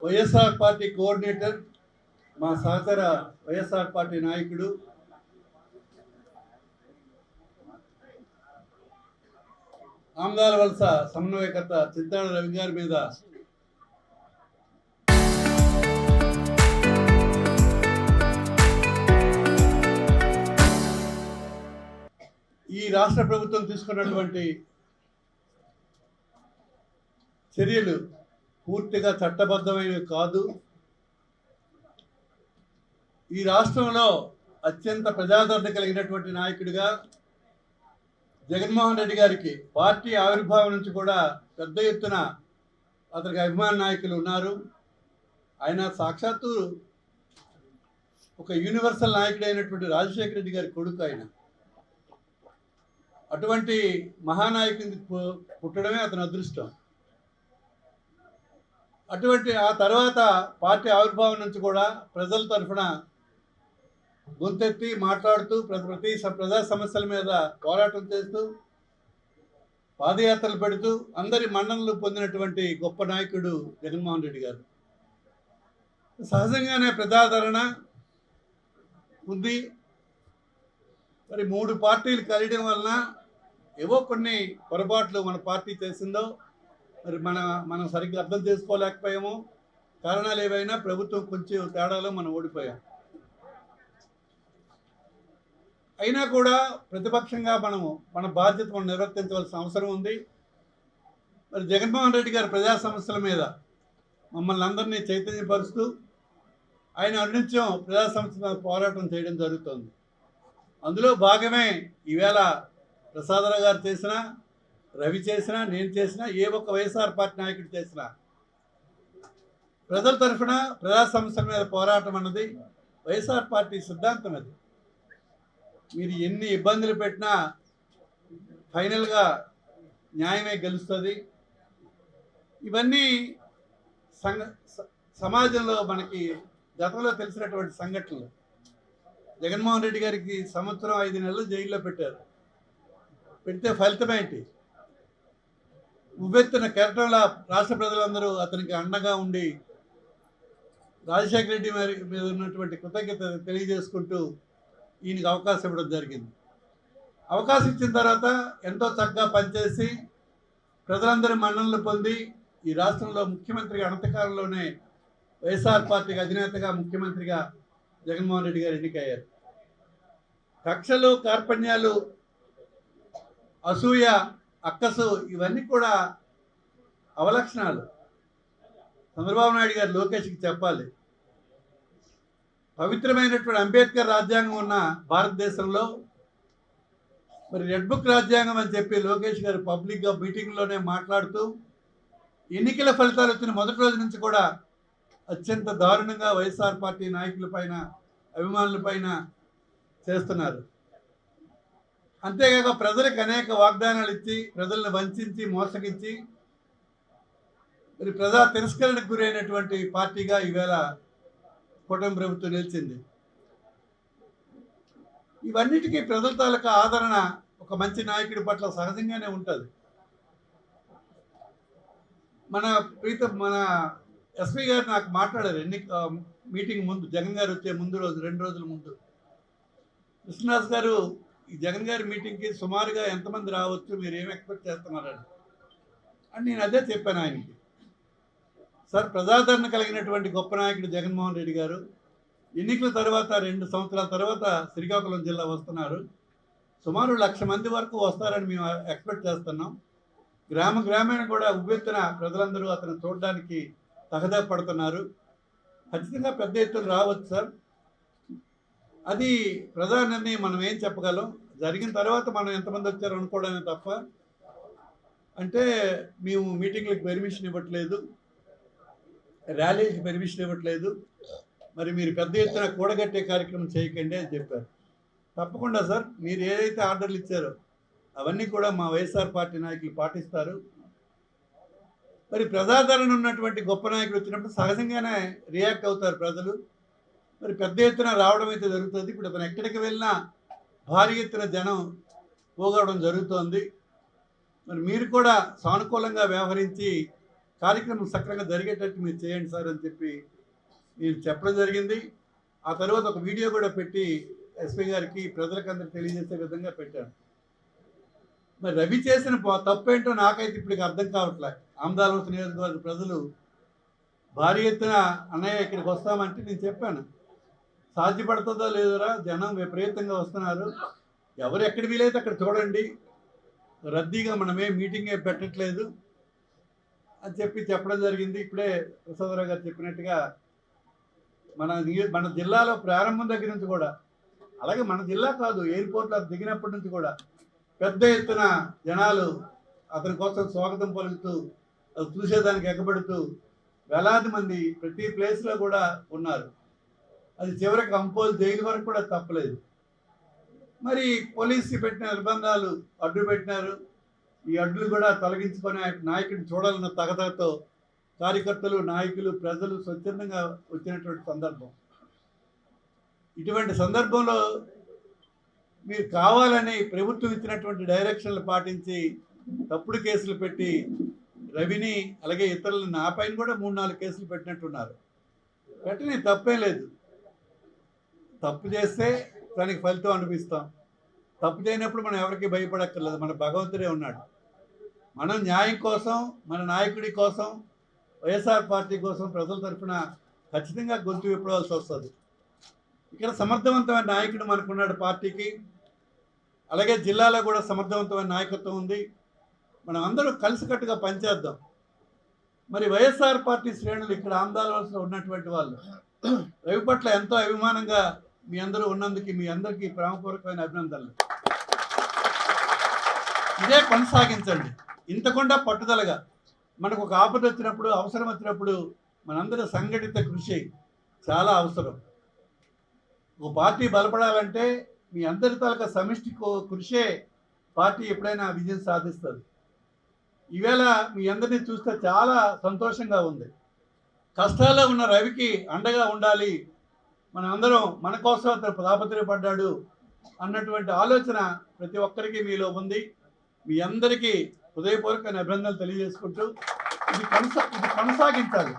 YSR party coordinator, మా సహచర YSR party నాయకుడు, ఆమదాల వలస సమన్వయకర్త చింతాడ రవి గారి మీద ఈ రాష్ట్ర ప్రభుత్వం తీసుకున్నటువంటి చర్యలు పూర్తిగా చట్టబద్ధమైనవి కాదు. ఈ రాష్ట్రంలో అత్యంత ప్రజాదరణ కలిగినటువంటి నాయకుడిగా జగన్మోహన్ రెడ్డి గారికి పార్టీ ఆవిర్భావం నుంచి కూడా పెద్ద ఎత్తున అతనికి అభిమాన నాయకులు ఉన్నారు. ఆయన సాక్షాత్తు ఒక యూనివర్సల్ నాయకుడు అయినటువంటి రాజశేఖర రెడ్డి గారి కొడుకు. ఆయన అటువంటి మహానాయకుని పుట్టడమే అతని అదృష్టం. అటువంటి ఆ తర్వాత పార్టీ ఆవిర్భావం నుంచి కూడా ప్రజల తరఫున గొంతెత్తి మాట్లాడుతూ ప్రతి ప్రజా సమస్యల మీద పోరాటం చేస్తూ పాదయాత్రలు పెడుతూ అందరి మన్ననలు పొందినటువంటి గొప్ప నాయకుడు జగన్మోహన్ రెడ్డి గారు. సహజంగానే ప్రజాదరణ ఉంది. మరి 3 పార్టీలు కలియడం వలన ఏవో కొన్ని పొరపాట్లు మన పార్టీ చేసిందో మరి మనం సరిగ్గా అర్థం చేసుకోలేకపోయాము. కారణాలు ఏవైనా ప్రభుత్వం కొంచెం తేడాలో మనం ఓడిపోయాం. అయినా కూడా ప్రతిపక్షంగా మన బాధ్యత మనం నిర్వర్తించవలసిన అవసరం ఉంది. మరి జగన్మోహన్ రెడ్డి గారి ప్రజా సమస్యల మీద మమ్మల్ని అందరినీ చైతన్యపరుస్తూ ఆయన అనునిత్యం ప్రజా సమస్యల మీద పోరాటం చేయడం జరుగుతుంది. అందులో భాగమే ఈవేళ ప్రసాదరావు గారు చేసినా, రవి చేసినా, నేను చేసినా, ఏ ఒక్క వైఎస్ఆర్ పార్టీ నాయకుడు చేసినా ప్రజల తరఫున ప్రజా సమస్యల మీద పోరాటం అన్నది వైఎస్ఆర్ పార్టీ సిద్ధాంతం. అది మీరు ఎన్ని ఇబ్బందులు పెట్టినా ఫైనల్గా న్యాయమే గెలుస్తుంది. ఇవన్నీ సమాజంలో మనకి గతంలో తెలిసినటువంటి సంఘటనలు. జగన్మోహన్ రెడ్డి గారికి 1 సంవత్సరం 5 నెలలు జైల్లో పెట్టారు. పెడితే ఫలితం ఏంటి? ఉవ్వెత్తున కెరటంలా రాష్ట్ర ప్రజలందరూ అతనికి అండగా ఉండి రాజశేఖర రెడ్డి మీద ఉన్నటువంటి కృతజ్ఞత తెలియజేసుకుంటూ ఈయనకి అవకాశం ఇవ్వడం జరిగింది. అవకాశం ఇచ్చిన తర్వాత ఎంతో చక్కగా పనిచేసి ప్రజలందరి మన్ననలు పొంది ఈ రాష్ట్రంలో ముఖ్యమంత్రిగా అనతకాలంలోనే వైఎస్ఆర్ పార్టీకి అధినేతగా ముఖ్యమంత్రిగా జగన్మోహన్ రెడ్డి గారు ఎన్నికయ్యారు. కక్షలు, కార్పణ్యాలు, అసూయ, అక్కసు ఇవన్నీ కూడా అవలక్షణాలు. చంద్రబాబు నాయుడు గారు లోకేష్కి చెప్పాలి. పవిత్రమైనటువంటి అంబేద్కర్ రాజ్యాంగం ఉన్న భారతదేశంలో మరి రెడ్ బుక్ రాజ్యాంగం అని చెప్పి లోకేష్ గారు పబ్లిక్గా మీటింగ్లోనే మాట్లాడుతూ ఎన్నికల ఫలితాలు వచ్చిన మొదటి రోజు నుంచి కూడా అత్యంత దారుణంగా వైఎస్ఆర్ పార్టీ నాయకులపైన, అభిమానులపైన చేస్తున్నారు. అంతేకాక ప్రజలకు అనేక వాగ్దానాలు ఇచ్చి ప్రజలను వంచి మోసగించి మరి ప్రజా తిరస్కరణకు గురైనటువంటి పార్టీగా ఈవేళ కూటమి ప్రభుత్వం నిలిచింది. ఇవన్నిటికీ ప్రజల తాలూకా ఆదరణ ఒక మంచి నాయకుడి పట్ల సహజంగానే ఉంటుంది. మన ఎస్పీ గారు నాకు మాట్లాడారు మీటింగ్ ముందు, జగన్ గారు వచ్చే ముందు రోజు, 2 రోజుల ముందు. కృష్ణదాస్ గారు, ఈ జగన్ గారి మీటింగ్కి సుమారుగా ఎంతమంది రావచ్చు, మీరు ఏం ఎక్స్పెక్ట్ చేస్తున్నారని అని నేను అదే చెప్పాను ఆయనకి. సార్, ప్రజాదరణ కలిగినటువంటి గొప్ప నాయకుడు జగన్మోహన్ రెడ్డి గారు ఎన్నికల తర్వాత 2 సంవత్సరాల తర్వాత శ్రీకాకుళం జిల్లా వస్తున్నారు. సుమారు 1,00,000 మంది వరకు వస్తారని మేము ఎక్స్పెక్ట్ చేస్తున్నాం. గ్రామాన్ని కూడా ఉవ్వెత్తున ప్రజలందరూ అతను చూడడానికి తహదపడుతున్నారు. ఖచ్చితంగా పెద్ద ఎత్తున రావచ్చు సార్. అది ప్రజా నిర్ణయం. మనం ఏం చెప్పగలం? జరిగిన తర్వాత మనం ఎంతమంది వచ్చారో అనుకోవడమే తప్ప, అంటే మేము మీటింగ్లకు పర్మిషన్ ఇవ్వట్లేదు, ర్యాలీకి పర్మిషన్ ఇవ్వట్లేదు, మరి మీరు పెద్ద ఎత్తున కూడగట్టే కార్యక్రమం చేయకండి అని చెప్పారు. తప్పకుండా సార్, మీరు ఏదైతే ఆర్డర్లు ఇచ్చారో అవన్నీ కూడా మా వైఎస్ఆర్ పార్టీ నాయకులు పాటిస్తారు. మరి ప్రజాదరణ ఉన్నటువంటి గొప్ప నాయకులు వచ్చినప్పుడు సహజంగానే రియాక్ట్ అవుతారు ప్రజలు. మరి పెద్ద ఎత్తున రావడం అయితే జరుగుతుంది. ఇప్పుడు అతను ఎక్కడికి వెళ్ళినా భారీ ఎత్తున జనం పోగవడం జరుగుతోంది. మరి మీరు కూడా సానుకూలంగా వ్యవహరించి కార్యక్రమం సక్రమంగా జరిగేటట్టు మీరు చేయండి సార్ అని చెప్పి నేను చెప్పడం జరిగింది. ఆ తర్వాత ఒక వీడియో కూడా పెట్టి ఎస్పీ గారికి ప్రజలకందరికి తెలియజేసే విధంగా పెట్టాను. మరి రవి చేసిన తప్పేంటో నాకైతే ఇప్పటికి అర్థం కావట్లే. ఆమదాలవలస నియోజకవర్గ ప్రజలు భారీ ఎత్తున అన్నయ్య ఇక్కడికి వస్తామంటే నేను చెప్పాను, సాధ్యపడుతుందో లేదోరా, జనం విపరీతంగా వస్తున్నారు, ఎవరు ఎక్కడ వీలైతే అక్కడ చూడండి, రద్దీగా మనమే మీటింగ్ పెట్టట్లేదు అని చెప్పడం జరిగింది. ఇప్పుడే ప్రసాదరావు గారు చెప్పినట్టుగా మన జిల్లాలో ప్రారంభం దగ్గర నుంచి కూడా, అలాగే మన జిల్లా కాదు, ఎయిర్పోర్ట్లో దిగినప్పటి నుంచి కూడా పెద్ద ఎత్తున జనాలు అతని కోసం స్వాగతం పలుకుతూ అది చూసేదానికి ఎగబడుతూ వేలాది మంది ప్రతి ప్లేస్లో కూడా ఉన్నారు. అది చివరికి అంపోలు జైలు వరకు కూడా తప్పలేదు. మరి పోలీసు పెట్టిన నిర్బంధాలు అడ్డు పెట్టినారు. ఈ అడ్డులు కూడా తొలగించుకొని నాయకుడిని చూడాలన్న తగదతో కార్యకర్తలు, నాయకులు, ప్రజలు స్వచ్ఛందంగా వచ్చినటువంటి సందర్భం. ఇటువంటి సందర్భంలో మీరు కావాలని ప్రభుత్వం ఇచ్చినటువంటి డైరెక్షన్లు పాటించి తప్పుడు కేసులు పెట్టి రవిని అలాగే ఇతరులను నా పైన కూడా 3-4 కేసులు పెట్టినట్టున్నారు. పెట్టని తప్పేం లేదు. తప్పు చేస్తే దానికి ఫలితం అనిపిస్తాం. తప్పు చేయనప్పుడు మనం ఎవరికి భయపడక్కర్లేదు. మన భగవంతుడే ఉన్నాడు. మనం న్యాయం కోసం, మన నాయకుడి కోసం, వైఎస్ఆర్ పార్టీ కోసం ప్రజల తరఫున ఖచ్చితంగా గొంతు విప్పవలసి వస్తుంది. ఇక్కడ సమర్థవంతమైన నాయకుడు మనకున్నాడు పార్టీకి. అలాగే జిల్లాలో కూడా సమర్థవంతమైన నాయకత్వం ఉంది. మనం అందరూ కలిసికట్టుగా పనిచేద్దాం. మరి వైఎస్ఆర్ పార్టీ శ్రేణులు ఇక్కడ ఆందోళనలో ఉన్నటువంటి వాళ్ళు రవి పట్ల ఎంతో అభిమానంగా మీ అందరూ ఉన్నందుకు మీ అందరికీ ప్రేమపూర్వకమైన అభినందనలు. ఇదే కొనసాగించండి. ఇంతకుండా పట్టుదలగా మనకు ఒక ఆపద వచ్చినప్పుడు, అవసరం వచ్చినప్పుడు మనందరి సంఘటిత కృషి చాలా అవసరం. ఒక పార్టీ బలపడాలంటే మీ అందరి తాలూకా సమిష్టి కృషే పార్టీ ఎప్పుడైనా విజయం సాధిస్తుంది. ఈవేళ మీ అందరినీ చూస్తే చాలా సంతోషంగా ఉంది. కష్టాల్లో ఉన్న రవికి అండగా ఉండాలి, మన అందరం మన కోసం అతను తాపత్రయపడ్డాడు అన్నటువంటి ఆలోచన ప్రతి ఒక్కరికి మీలో ఉంది. మీ అందరికీ హృదయపూర్వకమైన అభినందనలు తెలియజేసుకుంటూ ఇది కొనసాగించాలి.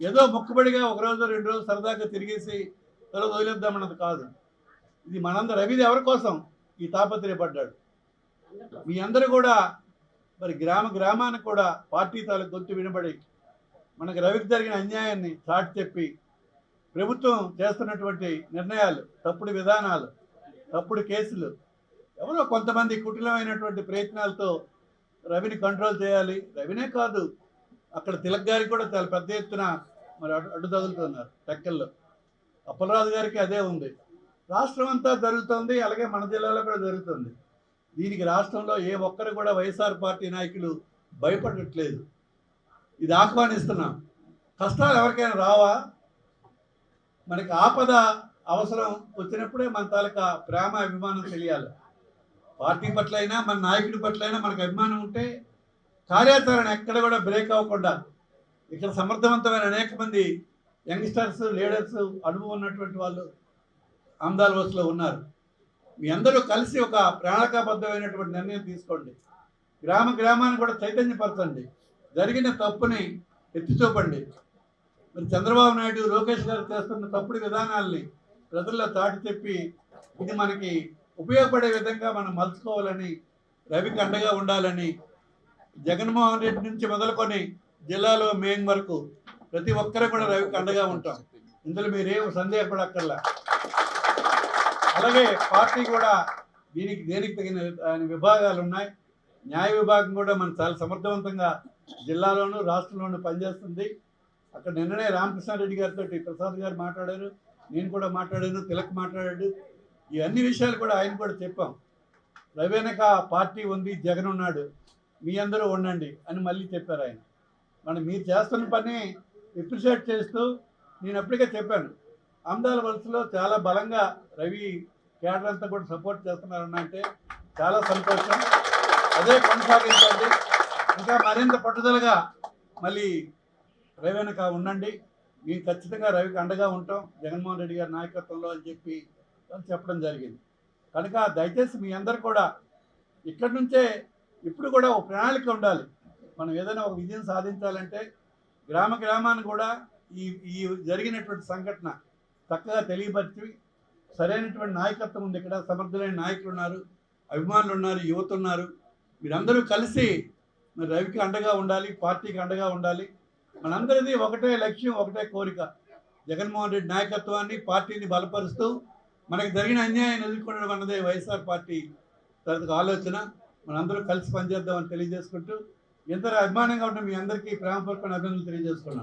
ఏదో మొక్కుబడిగా 1 రోజు 2 రోజులు సరదాగా తిరిగేసి తర్వాత వదిలేద్దామన్నది కాదు. ఇది మనందరూ రవిది ఎవరి కోసం ఈ తాపత్రయపడ్డాడు. మీ అందరూ కూడా మరి గ్రామానికి కూడా పార్టీ తాలూకు గొంతు వినబడి మనకు రవికి జరిగిన అన్యాయాన్ని చాటి చెప్పి ప్రభుత్వం చేస్తున్నటువంటి నిర్ణయాలు, తప్పుడు విధానాలు, తప్పుడు కేసులు, ఎవరో కొంతమంది కుటిలమైనటువంటి ప్రయత్నాలతో రవిని కంట్రోల్ చేయాలి. రవినే కాదు, అక్కడ తిలక్ గారికి కూడా చాలా పెద్ద ఎత్తున మరి అడ్డు తగులుతున్నారు. టెక్కల్లో అప్పలరాజు గారికి అదే ఉంది. రాష్ట్రం అంతా జరుగుతుంది, అలాగే మన జిల్లాలో కూడా జరుగుతుంది. దీనికి రాష్ట్రంలో ఏ ఒక్కరు కూడా వైఎస్ఆర్ పార్టీ నాయకులు భయపడట్లేదు. ఇది ఆహ్వానిస్తున్నాం. కష్టాలు ఎవరికైనా రావా? మనకి ఆపద అవసరం వచ్చినప్పుడే మన తాలూకా ప్రేమ, అభిమానం తెలియాలి. పార్టీ పట్ల అయినా మన నాయకుడి పట్ల అయినా మనకు అభిమానం ఉంటే కార్యాచరణ ఎక్కడ కూడా బ్రేక్ అవ్వకుండా ఇక్కడ సమర్థవంతమైన అనేక మంది యంగ్స్టర్స్, లీడర్స్, అనుభవం ఉన్నటువంటి వాళ్ళు ఆమదాలవలసలో ఉన్నారు. మీ అందరూ కలిసి ఒక ప్రణాళికాబద్ధమైనటువంటి నిర్ణయం తీసుకోండి. గ్రామాన్ని కూడా చైతన్యపరచండి. జరిగిన తప్పుని ఎత్తి చూపండి. మరి చంద్రబాబు నాయుడు, లోకేష్ గారు చేస్తున్న తప్పుడు విధానాల్ని ప్రజల్లో చాటి చెప్పి ఇది మనకి ఉపయోగపడే విధంగా మనం మలుచుకోవాలని, రవికి అండగా ఉండాలని, జగన్మోహన్ రెడ్డి నుంచి మొదలుకొని జిల్లాలో మేం వరకు ప్రతి ఒక్కరు కూడా రవికి అండగా ఉంటాం. ఇందులో మీరేం సందేహపడక్కర్లా. అలాగే పార్టీ కూడా దేనికి తగిన విభాగాలు ఉన్నాయి. న్యాయ విభాగం కూడా మనం చాలా సమర్థవంతంగా జిల్లాలోనూ రాష్ట్రంలోనూ పనిచేస్తుంది. అక్కడ నిన్ననే రామకృష్ణారెడ్డి గారితో ప్రసాద్ గారు మాట్లాడారు, నేను కూడా మాట్లాడాను, తిలక్ మాట్లాడాడు. ఈ అన్ని విషయాలు కూడా ఆయన కూడా చెప్పాం. రవి వెనక పార్టీ ఉంది, జగన్ ఉన్నాడు, మీ అందరూ ఉండండి అని మళ్ళీ చెప్పారు ఆయన. మీరు చేస్తున్న పని అప్రిషియేట్ చేస్తూ నేను అప్పటికే చెప్పాను, ఆమదాలవలసలో చాలా బలంగా రవి కేడర్ అంతా కూడా సపోర్ట్ చేస్తున్నారన్న అంటే చాలా సంతోషం. అదే కొనసాగించండి. ఇంకా మరింత పట్టుదలగా మళ్ళీ రవి వెనక ఉండండి. మేము ఖచ్చితంగా రవికి అండగా ఉంటాం జగన్మోహన్ రెడ్డి గారి నాయకత్వంలో అని చెప్పడం జరిగింది. కనుక దయచేసి మీ అందరు కూడా ఇక్కడి నుంచే ఇప్పుడు కూడా ఒక ప్రణాళిక ఉండాలి. మనం ఏదైనా ఒక విజయం సాధించాలంటే గ్రామ గ్రామాన్ని కూడా ఈ ఈ జరిగినటువంటి సంఘటన చక్కగా తెలియపరిచి సరైనటువంటి నాయకత్వం ఉంది. ఇక్కడ సమర్థులైన నాయకులు ఉన్నారు, అభిమానులు ఉన్నారు, యువత ఉన్నారు. మీరందరూ కలిసి మరి రవికి అండగా ఉండాలి, పార్టీకి అండగా ఉండాలి. మనందరిది ఒకటే లక్ష్యం, ఒకటే కోరిక. జగన్మోహన్ రెడ్డి నాయకత్వాన్ని, పార్టీని బలపరుస్తూ మనకి జరిగిన అన్యాయాన్ని ఎదుర్కొనడం అన్నదే వైఎస్ఆర్ పార్టీ తరగతి ఆలోచన. మనందరూ కలిసి పనిచేద్దామని తెలియజేసుకుంటూ, ఎంత అభిమానంగా ఉంటే మీ అందరికీ ప్రేమపూర్వక అభినందనలు తెలియజేసుకున్నాను.